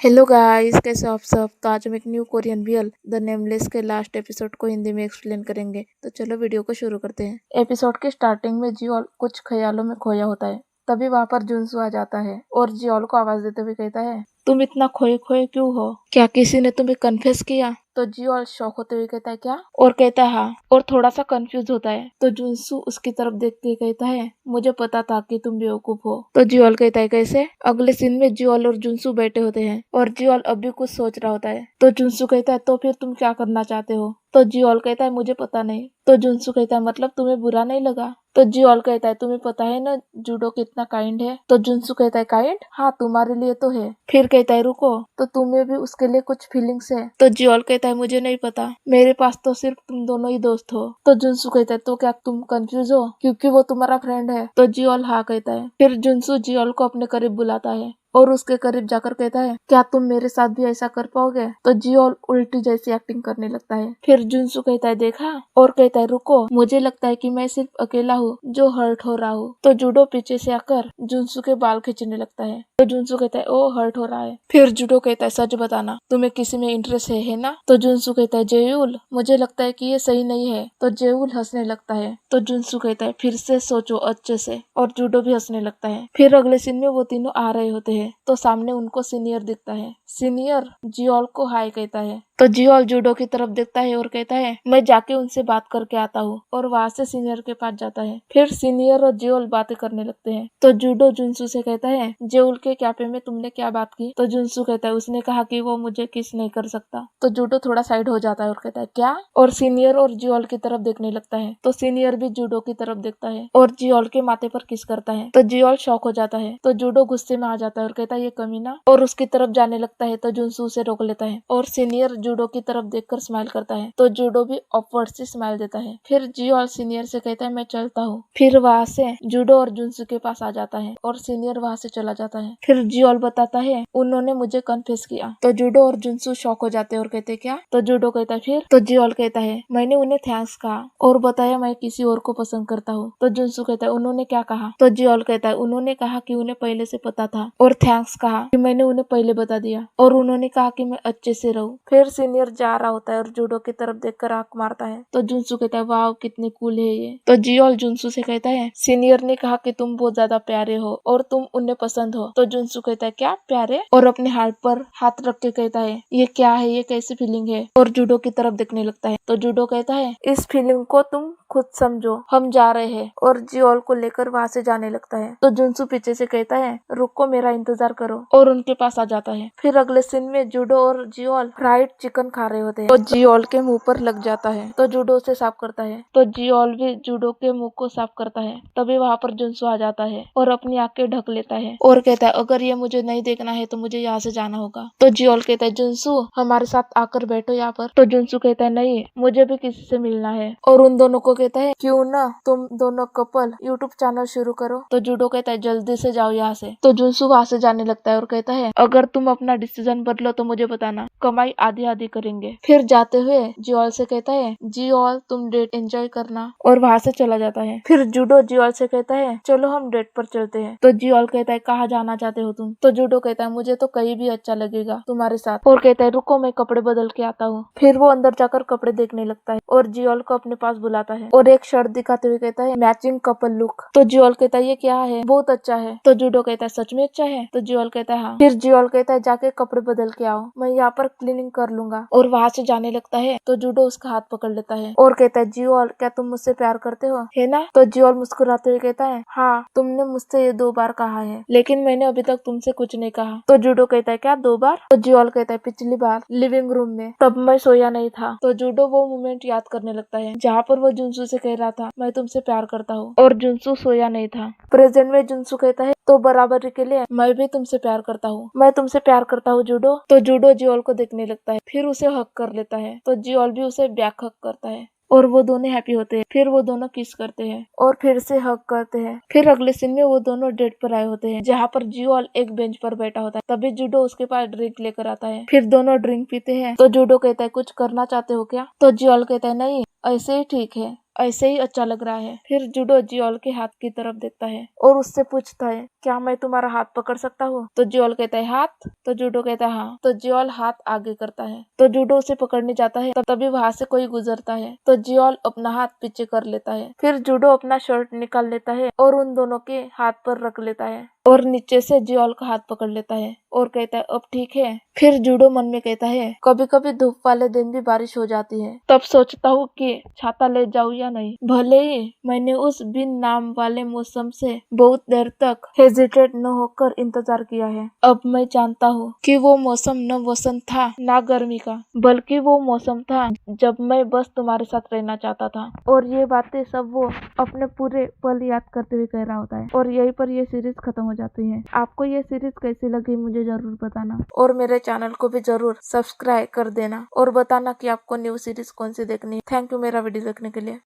Hello guys, कैसे हो आप सब। तो आज हम एक new Korean real the nameless के लास्ट एपिसोड को हिंदी में एक्सप्लेन करेंगे। तो चलो वीडियो को शुरू करते हैं। एपिसोड के स्टार्टिंग में जियोल कुछ ख्यालों में खोया होता है। तभी वहाँ पर जुनसू आ जाता है और जियोल को आवाज देते हुए कहता है, तुम इतना खोए खोए क्यों हो? क्या किसी ने तुम्हें कन्फेस किया? तो जियोल शॉक होते हुए कहता है, क्या? और कहता है हाँ, और थोड़ा सा कंफ्यूज होता है। तो जुनसू उसकी तरफ देख के कहता है, मुझे पता था कि तुम बेवकूफ हो। तो जियोल कहता है, कैसे? अगले सीन में जियोल और जुनसू बैठे होते हैं और जियोल अब भी कुछ सोच रहा होता है। तो जुनसू कहता है, तो फिर तुम क्या करना चाहते हो? तो जियोल कहता है, मुझे पता नहीं। तो जुनसू कहता है, मतलब तुम्हें बुरा नहीं लगा? तो जियोल कहता है, तुम्हें पता है ना जूडो कितना काइंड है? तो जुनसू कहता है, काइंड? हाँ, तुम्हारे लिए तो है। फिर कहता है, रुको, तो तुम्हें भी उसके लिए कुछ फीलिंग्स है? तो जियोल कहता है, मुझे नहीं पता, मेरे पास तो सिर्फ तुम दोनों ही दोस्त हो। तो जुनसू कहता है, तो क्या तुम कंफ्यूज हो क्योंकि वो तुम्हारा फ्रेंड है? तो जियोल हाँ कहता है। फिर जुनसू जियोल को अपने करीब बुलाता है और उसके करीब जाकर कहता है, क्या तुम मेरे साथ भी ऐसा कर पाओगे? तो जियोल उल्टी जैसी एक्टिंग करने लगता है। फिर जुनसू कहता है, देखा? और कहता है, रुको, मुझे लगता है कि मैं सिर्फ अकेला हूँ जो हर्ट हो रहा हूँ। तो जूडो पीछे से आकर जुनसू के बाल खींचने लगता है। तो जुनसू कहता है, ओ हर्ट हो रहा है। फिर जूडो कहता है, सच बताना, तुम्हें किसी में इंटरेस्ट है ना? तो जुनसू कहता है, जेयूल, मुझे लगता है कि ये सही नहीं है। तो जेयूल हंसने लगता है। तो जुनसू कहता है, फिर से सोचो अच्छे से। और जूडो भी हंसने लगता है। फिर अगले सीन में वो तीनों आ रहे होते हैं तो सामने उनको सीनियर दिखता है। सीनियर जियोल को हाय कहता है। तो जियोल जूडो की तरफ देखता है और कहता है, मैं जाके उनसे बात करके आता हूँ। और वहाँ से सीनियर के पास जाता है। फिर सीनियर और जियोल बातें करने लगते हैं। तो जूडो जुनसू से कहता है, जेऊल के कैफे में तुमने क्या बात की? तो जुनसू कहता है, उसने कहा कि वो मुझे किस नहीं कर सकता। तो जूडो थोड़ा साइड हो जाता है और कहता है, क्या? और सीनियर और जियोल की तरफ देखने लगता है। तो सीनियर भी जूडो की तरफ देखता है और जियोल के माथे पर किस करता है। तो जियोल शॉक हो जाता है। तो जूडो गुस्से में आ जाता है और कहता है, ये कमीना, और उसकी तरफ जाने लगता है। तो जुनसू उसे रोक लेता है और सीनियर जूडो की तरफ देखकर स्माइल करता है। तो जूडो भी ऑकवर्ड से स्माइल देता है। फिर जियोल सीनियर से कहता है, मैं चलता हूँ। फिर वहाँ से जूडो और जुनसू के पास आ जाता है और सीनियर वहाँ से चला जाता है। फिर जियोल बताता है, उन्होंने मुझे कन्फेस किया। तो जूडो और जुनसू शॉक हो जाते हैं और कहते, क्या? तो जूडो कहता है, फिर? तो जियोल कहता है, मैंने उन्हें थैंक्स कहा और बताया मैं किसी और को पसंद करता हूँ। तो जुनसू कहता है, उन्होंने क्या कहा? तो जियोल कहता है, उन्होंने कहा कि उन्हें पहले से पता था और थैंक्स कहा कि मैंने उन्हें पहले बता दिया, और उन्होंने कहा कि मैं अच्छे से रहूं। फिर सीनियर जा रहा होता है और जूडो की तरफ देखकर आंख मारता है। तो जुनसू कहता है, वाह कितने कूल है ये। तो जियोल जुनसू से कहता है, सीनियर ने कहा कि तुम बहुत ज्यादा प्यारे हो और तुम उन्हें पसंद हो। तो जुनसू कहता है, क्या प्यारे? और अपने हार्ट पर हाथ रख के कहता है, ये क्या है, ये कैसी फीलिंग है? और जूडो की तरफ देखने लगता है। तो जूडो कहता है, इस फीलिंग को तुम खुद समझो, हम जा रहे हैं। और जियोल को लेकर वहाँ से जाने लगता है। तो जुनसू पीछे से कहता है, रुको, मेरा इंतजार करो, और उनके पास आ जाता है। फिर अगले सीन में जूडो और जियोल फ्राइड चिकन खा रहे होते हैं और जियोल के मुंह पर लग जाता है। तो जूडो उसे साफ करता है। तो जियोल भी जूडो के मुंह को साफ करता है। तभी वहाँ पर जुनसू आ जाता है और अपनी आंखें ढक लेता है और कहता है, अगर ये मुझे नहीं देखना है तो मुझे यहाँ से जाना होगा। तो जियोल कहता है, जुनसू हमारे साथ आकर बैठो यहाँ पर। तो जुनसू कहता है, नहीं, मुझे भी किसी से मिलना है। और उन दोनों को कहता है, क्यों ना तुम दोनों कपल यूट्यूब चैनल शुरू करो। तो जूडो कहता है, जल्दी से जाओ यहाँ से। तो जुनसू वहाँ से जाने लगता है और कहता है, अगर तुम अपना डिसीजन बदलो तो मुझे बताना, कमाई आधी आधी करेंगे। फिर जाते हुए जियोल से कहता है, जियोल तुम डेट एंजॉय करना, और वहाँ से चला जाता है। फिर जूडो जियोल से कहता है, चलो हम डेट पर चलते हैं। तो जियोल कहता है, कहाँ जाना चाहते हो तुम? तो जूडो कहता है, मुझे तो कहीं भी अच्छा लगेगा तुम्हारे साथ। और कहता है, रुको, मैं कपड़े बदल के आता हूँ। फिर वो अंदर जाकर कपड़े देखने लगता है और जियोल को अपने पास बुलाता है और एक शर्ट दिखाते हुए कहता है, मैचिंग कपल लुक। तो जियोल कहता है, ये क्या है? बहुत अच्छा है। तो जूडो कहता है, सच में अच्छा है? तो जियोल कहता है, हाँ। फिर जियोल कहता है, जाके कपड़े बदल के आओ, मैं यहाँ पर क्लीनिंग कर लूंगा। और वहाँ से जाने लगता है। तो जूडो उसका हाथ पकड़ लेता है और कहता है, जियोल क्या तुम मुझसे प्यार करते हो, है ना? तो जियोल मुस्कुराते हुए कहता है, हाँ, तुमने मुझसे ये 2 बार कहा है, लेकिन मैंने अभी तक तुमसे कुछ नहीं कहा। तो जूडो कहता है, क्या 2 बार? तो जियोल कहता है, पिछली बार लिविंग रूम में, तब मैं सोया नहीं था। तो जूडो वो मोमेंट याद करने लगता है जहाँ पर वो जुनसू से कह रहा था, मैं तुमसे प्यार करता हूँ, और जुनसू सोया नहीं था। प्रेजेंट में जुनसू कहता है, तो बराबरी के लिए मैं भी तुमसे प्यार करता हूँ, मैं तुमसे प्यार करता हूँ जूडो। तो जूडो जियोल को देखने लगता है, फिर उसे हक कर लेता है। तो जियोल भी उसे बैक हक करता है और वो दोनों हैप्पी होते हैं। फिर वो दोनों किस करते हैं और फिर से हग करते हैं। फिर अगले सीन में वो दोनों डेट पर आए होते हैं जहाँ पर जियोल एक बेंच पर बैठा होता है। तभी जूडो उसके पास ड्रिंक लेकर आता है। फिर दोनों ड्रिंक पीते हैं। तो जूडो कहता है, कुछ करना चाहते हो क्या? तो जियोल कहता है, नहीं, ऐसे ही ठीक है। ऐसे ही अच्छा लग रहा है। फिर जूडो जियोल के हाथ की तरफ देखता है और उससे पूछता है, क्या मैं तुम्हारा हाथ पकड़ सकता हूँ? तो जियोल कहता है, हाथ? तो जूडो कहता है हाँ। तो जियोल हाथ आगे करता है तो जूडो उसे पकड़ने जाता है, तभी वहां से कोई गुजरता है तो जियोल अपना हाथ पीछे कर लेता है। फिर जूडो अपना शर्ट निकाल लेता है और उन दोनों के हाथ पर रख लेता है और नीचे से जियोल का हाथ पकड़ लेता है और कहता है, अब ठीक है। फिर जूडो मन में कहता है, कभी कभी धूप वाले दिन भी बारिश हो जाती है, तब सोचता हूँ कि छाता ले जाऊं या नहीं। भले ही मैंने उस बिन नाम वाले मौसम से बहुत देर तक हेजिटेट न होकर इंतजार किया है, अब मैं जानता हूँ कि वो मौसम न वसंत था न गर्मी का, बल्कि वो मौसम था जब मैं बस तुम्हारे साथ रहना चाहता था। और ये बातें सब वो अपने पूरे पल याद करते हुए कह रहा होता है और यहीं पर ये सीरीज खत्म हो जाती है। आपको ये सीरीज कैसी लगी मुझे जरूर बताना और मेरे चैनल को भी जरूर सब्सक्राइब कर देना और बताना कि आपको न्यू सीरीज कौन सी देखनी है। थैंक यू मेरा वीडियो देखने के लिए।